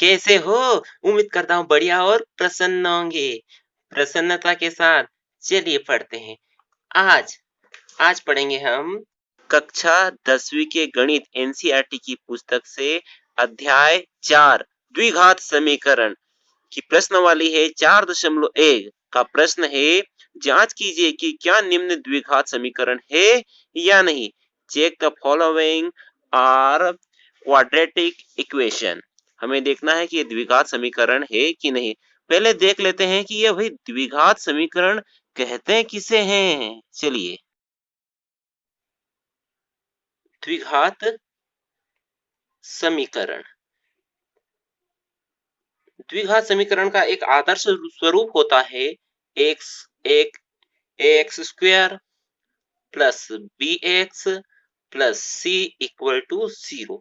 कैसे हो? उम्मीद करता हूँ बढ़िया और प्रसन्न होंगे। प्रसन्नता के साथ चलिए पढ़ते हैं। आज आज पढ़ेंगे हम कक्षा 10वीं के गणित एनसीईआरटी की पुस्तक से अध्याय 4 द्विघात समीकरण की प्रश्नावली है 4.1 का प्रश्न है। जांच कीजिए कि क्या निम्न द्विघात समीकरण है या नहीं। Check the following are quadratic equation. हमें देखना है कि ये द्विघात समीकरण है कि नहीं। पहले देख लेते हैं कि ये भाई द्विघात समीकरण कहते हैं किसे हैं। चलिए, द्विघात समीकरण द्विघात समीकरण का एक आदर्श स्वरूप होता है एक्स एक x square plus b x plus c equal to 0।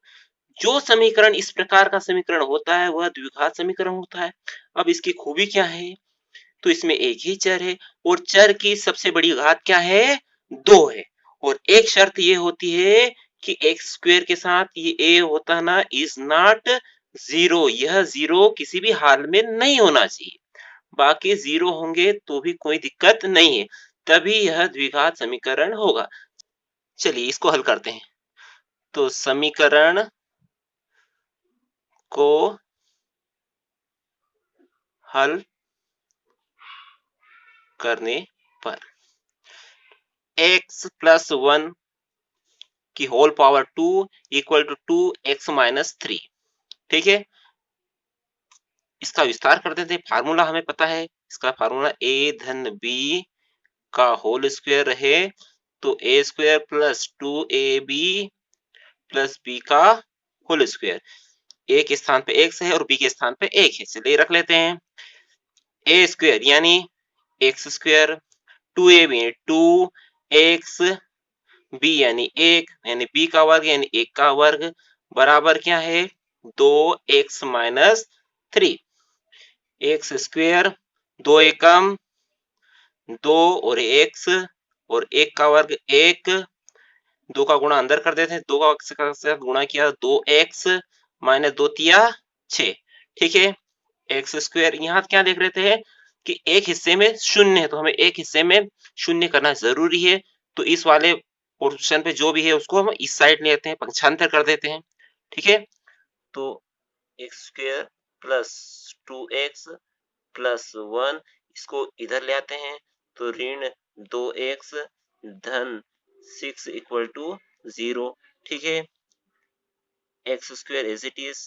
जो समीकरण इस प्रकार का समीकरण होता है वह द्विघात समीकरण होता है। अब इसकी खूबी क्या है? तो इसमें एक ही चर है और चर की सबसे बड़ी घात क्या है? 2 है। और एक शर्त ये होती है कि एक्स स्क्वायर के साथ ये ए होता ना इज नॉट 0। यह 0 किसी भी हाल में नहीं होना चाहिए। बाकी 0 होंगे तो भी कोई दिक्कत नहीं है, तभी यह द्विघात समीकरण होगा। चलिए इसको हल करते हैं। तो समीकरण को हल करने पर x प्लस 1 की whole power 2 equal to 2x minus 3। ठीक है, इसका विस्तार कर देते हैं। फार्मूला हमें पता है, इसका फार्मूला a धन b का होल स्क्वायर है तो a square plus 2ab plus b का होल स्क्वायर। a के स्थान पे x है और b के स्थान पे 1 है, चलिए रख लेते हैं। a स्क्वायर यानी x square, 2ab 2x, b यानी 1 यानी b का वर्ग यानी 1 का वर्ग बराबर क्या है? 2x minus 3। एक्स स्क्वायर 2 एकम 2 और x और 1 का वर्ग 1, 2 का गुणा अंदर कर देते हैं, 2 का साथ गुणा किया 2x माइनस 2 तिया 6। ठीक है, एक्स स्क्वायर यहाँ क्या देख रहे थे कि एक हिस्से में शून्य है तो हमें एक हिस्से में शून्य करना जरूरी है। तो इस वाले पोर्शन पे जो भी है उसको हम इस साइड ले लेते हैं, पक्षांतर कर देते हैं। ठीक है, तो x square plus 2x plus 1 इसको इधर ले आते हैं तो ऋण 2x धन 6 इक्वल टू 0। ठीक है, x square as it is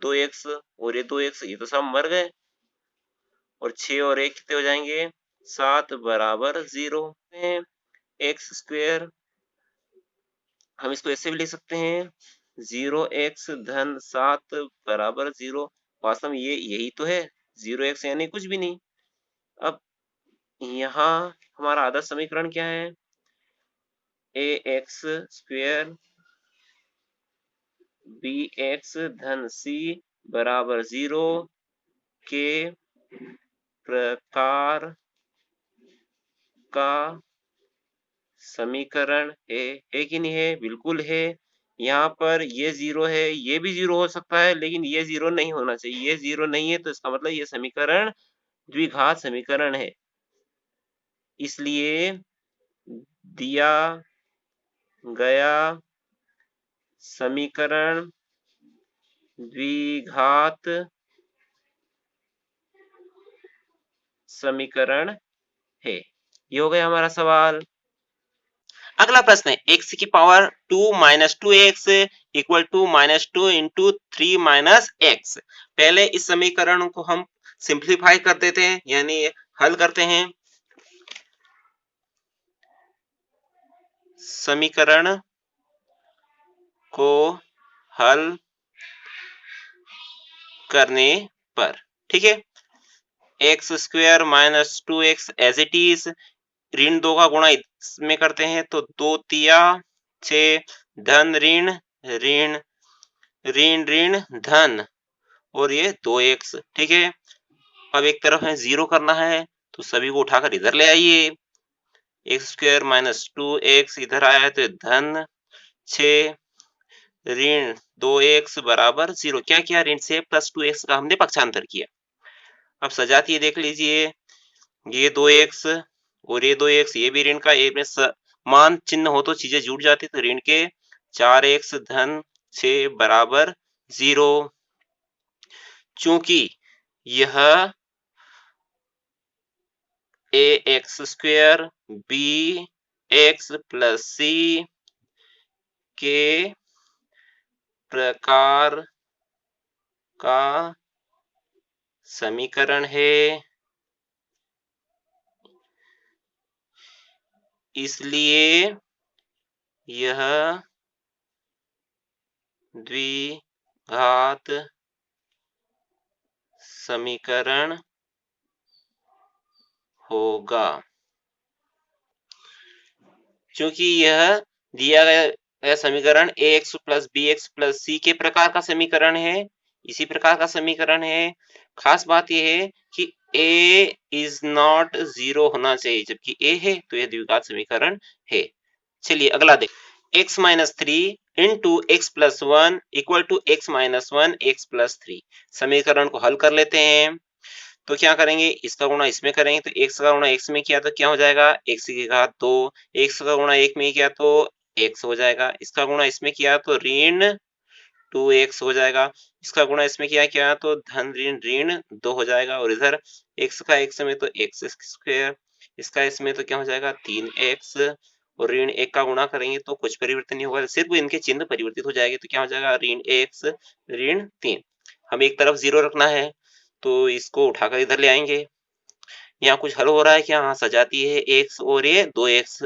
2x और ये 2x ये तो सब मर गए और 6 और 1 कितने हो जाएंगे? 7 बराबर 0 है। एक्स स्क्वायर हम इसको ऐसे भी लिख सकते हैं 0x धन 7 बराबर 0। वास्तव में ये यही तो है, 0x यानी कुछ भी नहीं। अब यहाँ हमारा आदर्श समीकरण क्या है? ए एक्स स्क्वायर बी एक्स धन सी बराबर 0 के प्रकार का समीकरण है कि नहीं है? बिल्कुल है। यहाँ पर ये 0 है, ये भी 0 हो सकता है लेकिन ये 0 नहीं होना चाहिए। ये 0 नहीं है तो इसका मतलब ये समीकरण द्विघात समीकरण है। इसलिए दिया गया समीकरण द्विघात समीकरण है। ये हो गया हमारा सवाल। अगला प्रश्न है x की पावर 2 minus 2x equal to minus 2 into 3 minus x। पहले इस समीकरण को हम सिंप्लीफाई कर देते हैं यानी हल करते हैं। समीकरण को हल करने पर ठीक है, x square minus 2x as it is, ऋण 2 का गुणा इसमें करते हैं तो 2 तिया 6 धन ऋण ऋण ऋण ऋण धन और ये 2x। ठीक है, अब एक तरफ है 0 करना है तो सभी को उठाकर इधर ले आइए। एक्स स्क्वायर माइनस 2x इधर आया है तो धन 6 ऋण 2x बराबर 0। क्या किया? ऋण से प्लस 2x का हमने पक्षांतर किया। अब सजातीय देख लीजिए, ये 2x और ये 2x, ये भी ऋण का, ये में समान चिन्ह हो तो चीजें जुड़ जाती, तो ऋण के 4x धन 6 बराबर 0। चूंकि यह ax² bx प्लस c के प्रकार का समीकरण है, इसलिए यह द्विघात समीकरण होगा। क्योंकि यह दिया गया समीकरण ax plus bx plus c के प्रकार का समीकरण है, इसी प्रकार का समीकरण है। खास बात यह है कि a इज नॉट 0 होना चाहिए, जबकि a है तो यह द्विघात समीकरण है। चलिए अगला देख, x minus 3 into x plus 1 equal to x minus 1 x plus 3। समीकरण को हल कर लेते हैं। तो क्या करेंगे, इसका गुणा इसमें करेंगे, तो x का गुणा x में किया तो क्या हो जाएगा, x की घात 2। x का गुणा 1 में किया तो x हो जाएगा, इसका गुणा इसमें किया तो ऋण 2x हो जाएगा, इसका गुणा इसमें किया तो धन ऋण ऋण 2 हो जाएगा, और इधर x का x में तो x², इसका इसमें तो क्या हो जाएगा 3x, और ऋण 1 का गुणा करेंगे तो कुछ परिवर्तन नहीं होगा, सिर्फ इनके चिन्ह परिवर्तित हो जाएंगे, तो क्या हो जाएगा ऋण x ऋण 3। हमें एक तरफ 0 रखना है, तो इसको उठाकर इधर ले आएंगे। यहाँ कुछ हल हो रहा है क्या? हाँ, सजाती है x और ये 2x,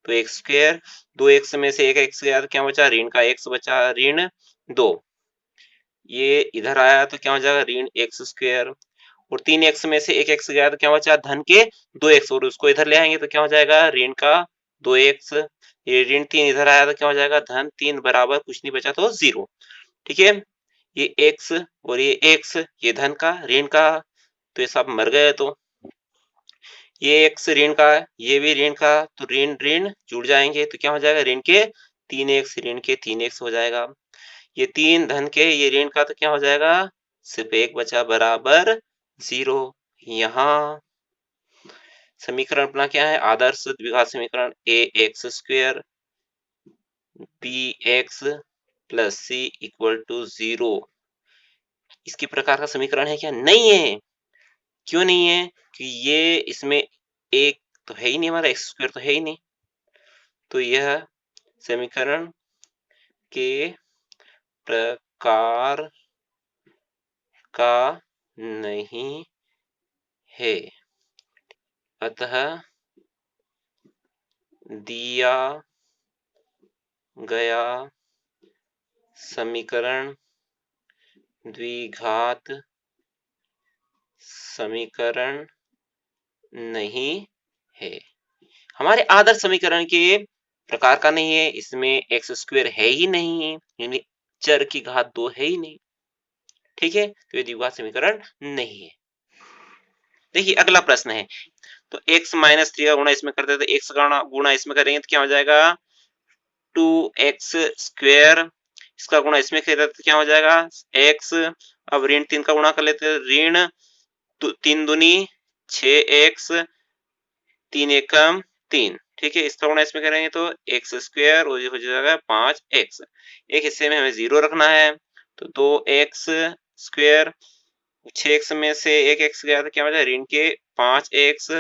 तो x², 2x में से एक x गया तो क्या बचा, ऋण का x बचा ऋण 2। ये इधर आया तो क्या हो जाएगा ऋण x², और 3x में से एक x गया तो क्या बचा धन के 2x, और उसको इधर ले आएंगे तो क्या हो जाएगा ऋण का 2x। ये ऋण 3 इधर आया तो क्या हो जाएगा धन 3 बराबर कुछ नहीं बचा तो 0। ठीक है, ये x और ये x, ये धन का ऋण का, तो ये सब मर गए, तो ये x ऋण का है, ये भी ऋण का, तो ऋण ऋण जुड़ जाएंगे, तो क्या हो जाएगा ऋण के 3x ऋण के 3x हो जाएगा, ये 3 धन के ये ऋण का, तो क्या हो जाएगा सिर्फ 1 बचा बराबर 0। यहाँ समीकरण अपना क्या है, आदर्श द्विघात समीकरण ax² bx plus c equal to 0 इसकी प्रकार का समीकरण है क्या? नहीं है। क्यों नहीं है? कि ये इसमें एक तो है ही नहीं, हमारा x² तो है ही नहीं, तो यह समीकरण के प्रकार का नहीं है। अतः दिया गया समीकरण द्विघात समीकरण नहीं है। हमारे आदर्श समीकरण के प्रकार का नहीं है, इसमें x² है ही नहीं, यानी चर की घात 2 है ही नहीं। ठीक है, तो ये द्विघात समीकरण नहीं है। देखिए अगला प्रश्न है, तो x माइनस 3 का गुणा इसमें करते हैं, तो x का गुणा इसमें करेंगे तो क्या हो जाएगा 2x², इसका गुणा इसमें करें तो क्या हो जाएगा x। अब ऋण 3 का गुणा कर लेते हैं, ऋण 3 दूनी 6x 3 एकम 3। ठीक है, इसका गुणा इसमें करेंगे तो x² और ये हो जाएगा 5x। एक हिस्से में हमें 0 रखना है, तो 2x², 6x में से एक x गया तो क्या बचा ऋण के 5x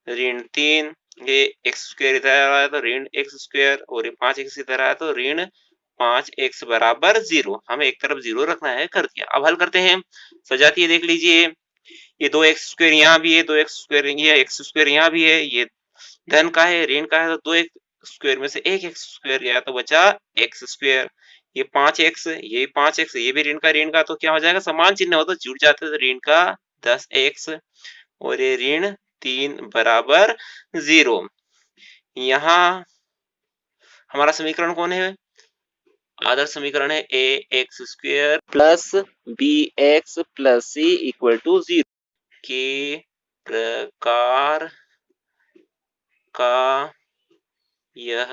ऋण 3, ये x² इधर आ रहा है तो ऋण x², और ये 5x इधर आया तो ऋण 5x बराबर 0। हमें एक तरफ 0 रखना है, कर दिया। अब हल करते हैं, सजातीय देख लीजिए, ये 2x² यहाँ भी है, 2x² ये x² यहाँ भी है, ये धन का है ऋण का है, तो 2x² में से एक x² गया तो बचा x²। ये 5x, ये 5x, ये भी ऋण का, तो क्या हो जाएगा समान चिन्ह हो तो जुड़ जाते, तो ऋण का 10x, और ये ऋण 3 बराबर 0। यहाँ हमारा समीकरण कौन है, आदर्श समीकरण है ax² plus bx plus c equal to 0 के प्रकार का यह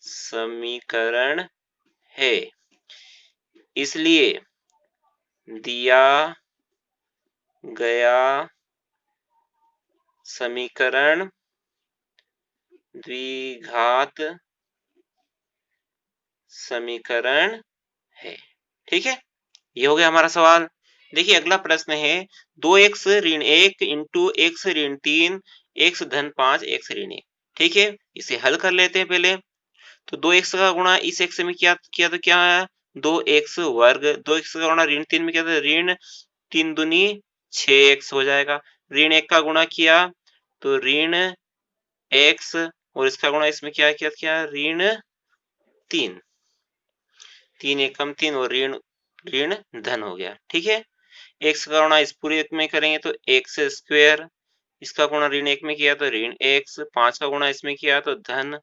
समीकरण है। इसलिए दिया गया समीकरण द्विघात समीकरण है। ठीक है, ये हो गया हमारा सवाल। देखिए अगला प्रश्न है 2x ऋण 1 इंटू x ऋण 3 x धन 5 x ऋण 1। ठीक है, इसे हल कर लेते हैं पहले। तो 2x का गुणा इस x में किया तो क्या आया 2x वर्ग, 2x का गुणा ऋण 3 में किया तो ऋण 3 दूनी 6x हो जाएगा। ऋण 1 का गुणा किया तो ऋण x और इसका गुणा इसमें क्या ऋण 3, 3 एकम 3 और ऋण ऋण धन हो गया। ठीक है, x का गुणा इस पूरे एक में करेंगे तो x स्क्वायर, इसका गुणा ऋण 1 में किया तो ऋण x, 5 का गुणा इसमें किया तो धन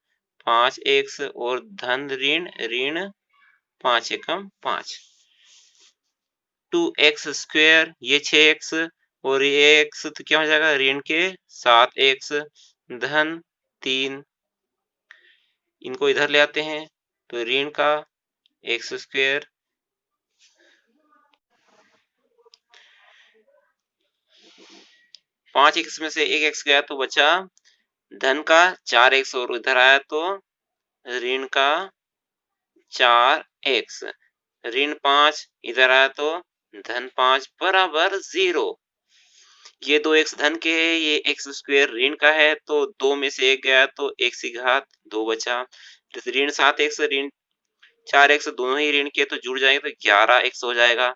5x और धन ऋण 5 एकम 5, 2x स्क्वायर, ये 6x और ये x तो क्या हो जाएगा ऋण के 7x धन 3, इनको इधर ले आते हैं तो ऋण का x स्क्वायर 5x में से 1x गया तो बचा धन का 4x और इधर आया तो ऋण का 4x, ऋण 5 इधर आया तो धन 5 बराबर 0। ये 2x धन के है, ये x स्क्वायर ऋण का है तो 2 में से 1 गया तो x की घात 2 बचा। ऋण 7x ऋण 4x दोनों ही ऋण के तो जुड़ जाएंगे तो 11x हो जाएगा।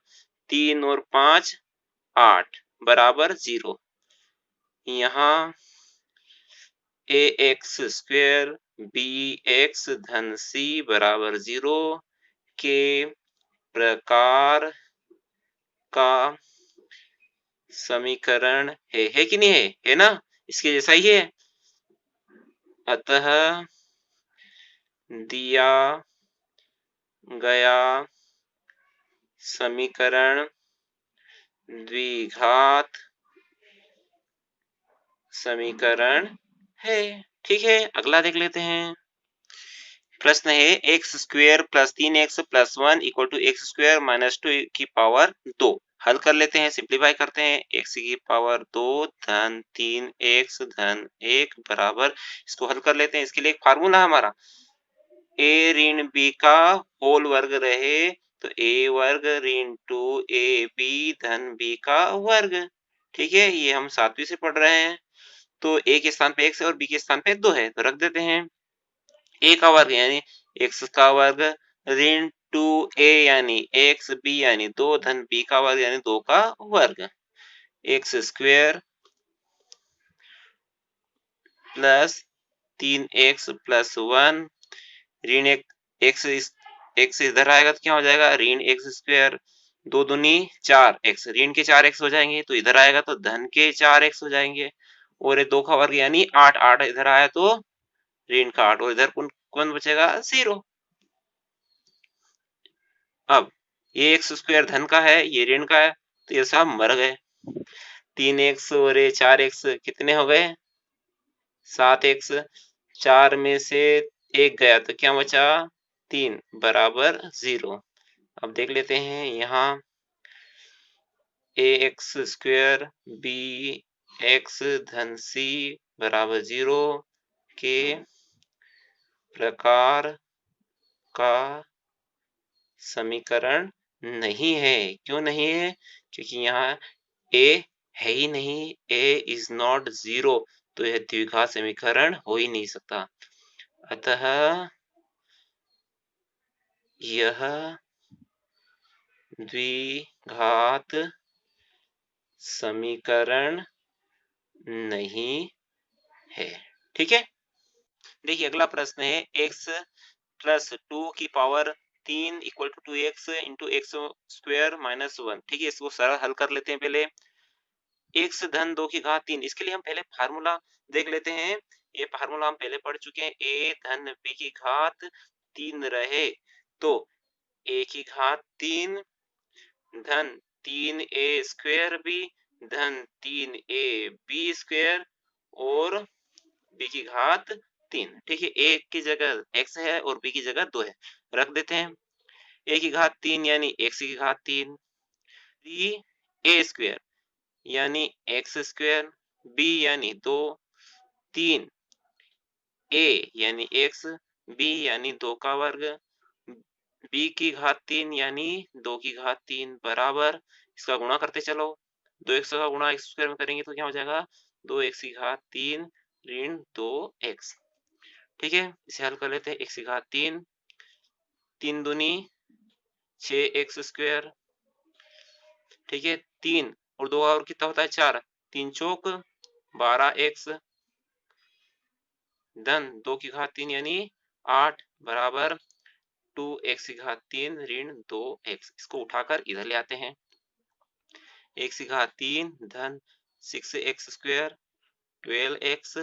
3 और 5 8 बराबर 0। यहाँ ax स्क्वायर bx धन c बराबर 0 के प्रकार का समीकरण है कि नहीं है ना, इसके जैसा ही है। अतः दिया गया समीकरण द्विघात समीकरण है। ठीक है, अगला देख लेते हैं। प्रश्न है x square plus 3x plus 1 equal to x square minus 2 की पावर 2। हल कर लेते हैं, सिंप्लीफाई करते हैं। x की पावर 2 धन 3x धन 1 बराबर, इसको हल कर लेते हैं। इसके लिए एक फार्मूला है हमारा, a ऋण b का होल वर्ग रहे तो a वर्ग ऋण 2ab धन b का वर्ग। ठीक है, ये हम 7वीं से पढ़ रहे हैं। तो a के स्थान पे x है और b के स्थान पे 2 है तो रख देते हैं। a का वर्ग यानी x का वर्ग ऋण 2a यानी x, b यानी 2 धन b का वर्ग यानी 2 का वर्ग, x square plus 3x plus 1 ऋण x इधर आएगा तो क्या हो जाएगा ऋण x स्क्वायर, 2 दूनी 4x, ऋण के 4x हो जाएंगे तो इधर आएगा तो धन के 4x हो जाएंगे और ये 2 का वर्ग यानी 8, 8 इधर आया तो ऋण का 8 और इधर कौन बचेगा 0। अब ये x स्क्वायर धन का है, ये ऋण का है तो ये सब मर गए। 3x और ये 4x कितने हो गए 7x, 4 में से 1 गया तो क्या बचा 3 बराबर 0। अब देख लेते हैं यहाँ ax स्क्वायर bx धन c बराबर 0 के प्रकार का समीकरण नहीं है। क्यों नहीं है, क्योंकि यहाँ a है ही नहीं, a इज नॉट 0 तो यह द्विघात समीकरण हो ही नहीं सकता। अतः यह द्विघात समीकरण नहीं है। ठीक है, देखिए अगला प्रश्न है x प्लस 2 की power 3 equal to 2x into x square minus 1। ठीक है, इसको सरल हल कर लेते हैं। पहले x धन 2 की घात 3, इसके लिए हम पहले फार्मूला देख लेते हैं। ये फार्मूला हम पहले पढ़ चुके हैं, a धन b की घात 3 रहे तो a की घात 3 धन 3a स्क्वायर b धन 3a b स्क्वायर और b की घात 3। ठीक है, a की जगह x है और b की जगह 2 है, रख देते हैं। a की घात 3 यानी x की घात 3, 3a स्क्वायर यानी x स्क्वायर, b यानी 2, 3 a यानी x, b यानी 2 का वर्ग, b की घात 3 यानी 2 की घात 3 बराबर, इसका गुणा करते चलो, 2x का गुणा x स्क्वायर में करेंगे तो क्या हो जाएगा, 2x की घात 3 ऋण 2x। ठीक है, इसे हल कर लेते हैं। x की घात 3, 3 दूनी 6x स्क्वायर, ठीक है, 3 और 2 और कितना होता है 4, 3 चौक 12x धन 2 की घात 3 यानी 8 बराबर 2x की घात 3 ऋण 2x। इसको उठाकर इधर ले आते हैं, x की घात 3 धन 6x square 12x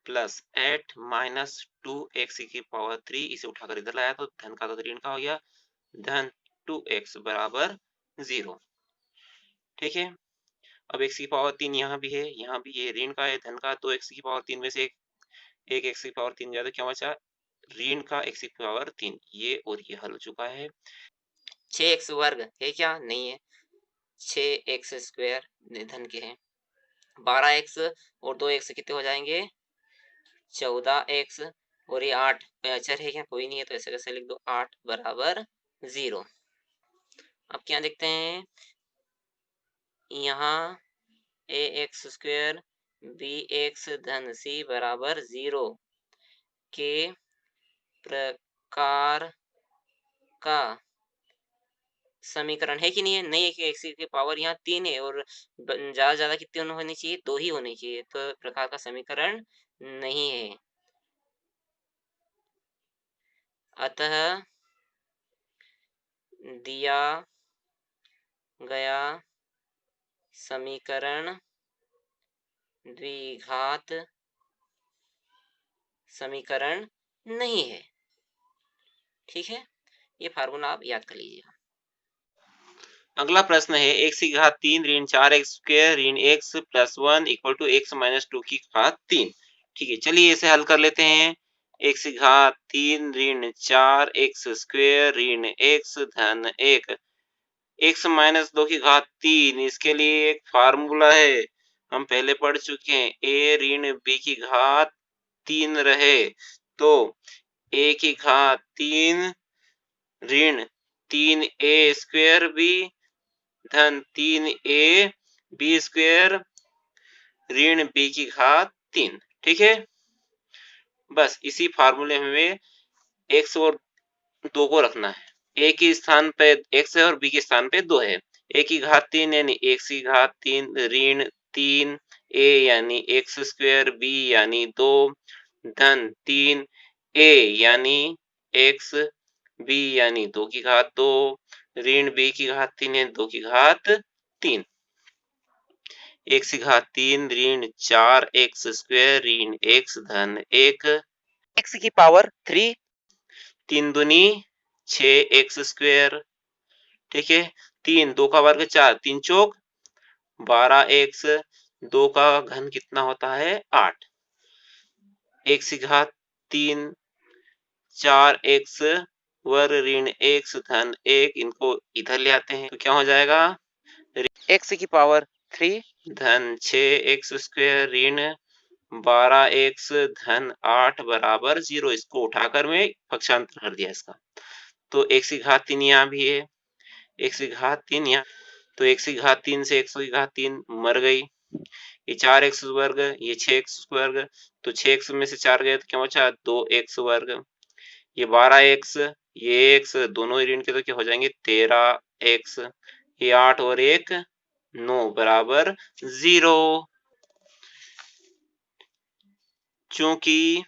plus 8 minus 2x की पावर 3, इसे उठाकर इधर लाया तो धन का तो ऋण का हो गया, धन 2x बराबर 0। ठीक है, अब x की पावर 3 यहाँ भी है, यहाँ भी ये ऋण का है, धन का, तो x की पावर 3 में से एक x की पावर 3 ज्यादा क्या बचा, ऋण का x की पावर 3, ये और ये हल हो चुका है। 6x वर्ग है क्या, नहीं है, 6x स्क्वायर धन के हैं, 12x और 2x कितने हो जाएंगे 14x, और ये 8 अचर है क्या, कोई नहीं है तो ऐसे कैसे लिख दो, 8 बराबर 0। अब क्या देखते हैं, यहाँ ax स्क्वायर bx धन c बराबर 0 के प्रकार का समीकरण है कि नहीं है, नहीं है कि x की पावर यहाँ 3 है और ज्यादा ज्यादा कितने होनी चाहिए, 2 ही होनी चाहिए, तो प्रकार का समीकरण नहीं है। अतः दिया गया समीकरण द्विघात समीकरण नहीं है। ठीक है, ये फार्मूला आप याद कर लीजिएगा। अगला प्रश्न है x की घात 3 ऋण 4x स्क्वायर ऋण x plus 1 equal to x minus 2 की घात 3। ठीक है, चलिए इसे हल कर लेते हैं। x की घात 3 ऋण 4x स्क्वायर ऋण x धन 1 x माइनस 2 की घात 3, इसके लिए एक फार्मूला है, हम पहले पढ़ चुके हैं, a ऋण b की घात 3 रहे तो a की घात 3 ऋण 3a स्क्वायर b धन 3a b स्क्वायर ऋण b की घात 3। ठीक है, बस इसी फार्मूले में x और 2 को रखना है, a के स्थान पे x है और b के स्थान पे 2 है। a की घात 3 यानी x की घात 3 ऋण 3 a यानी x स्क्वायर b यानी 2 धन 3 a यानी x b यानी 2 की घात 2 ऋण b की घात 3 है 2 की घात 3, x की घात 3 ऋण 4x स्क्वायर ऋण x धन 1 x की पावर 3, 3 दूनी 6x स्क्वायर, ठीक है, 3 2 का वर्ग 4, 3 चौक 12x, 2 का घन कितना होता है 8, x की घात 3 4x वर्ग ऋण x धन 1, इनको इधर ले आते हैं तो क्या हो जाएगा, x की पावर 3 धन 6x स्क्वायर ऋण 12x धन 8 बराबर 0। इसको उठाकर मैं पक्षांतर कर दिया इसका, तो x की घात 3 यहाँ भी है, x की घात 3 यहाँ, तो x की घात 3 से x की घात 3 मर गई, ये 4x वर्ग, ये 6x वर्ग, तो 6x में से 4 गए तो क्या बचा 2x वर्ग, ये 12x ये x दोनों ही ऋण के तो क्या हो जाएंगे 13x, ये 8 और 1 9 बराबर 0। चूंकि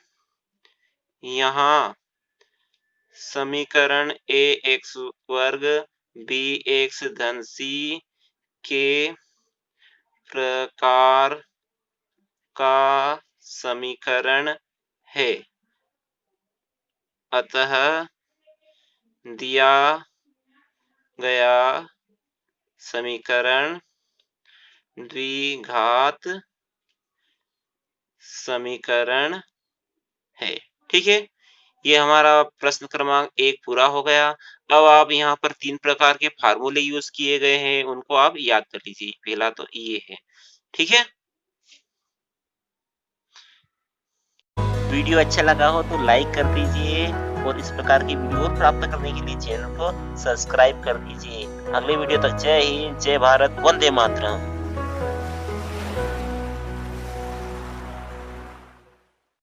यहाँ समीकरण ax वर्ग bx धन c के प्रकार का समीकरण है, अतः दिया गया समीकरण द्विघात समीकरण है। ठीक है, ये हमारा प्रश्न क्रमांक 1 पूरा हो गया। अब आप यहाँ पर 3 प्रकार के फार्मूले यूज़ किए गए हैं, उनको आप याद कर लीजिए। पहला तो ये है, ठीक है? वीडियो अच्छा लगा हो तो लाइक कर दीजिए और इस प्रकार की वीडियो प्राप्त करने के लिए चैनल को सब्सक्राइब कर दीजिए। अगले वीडियो तक जय हिंद, जय भारत, वंदे मातरम।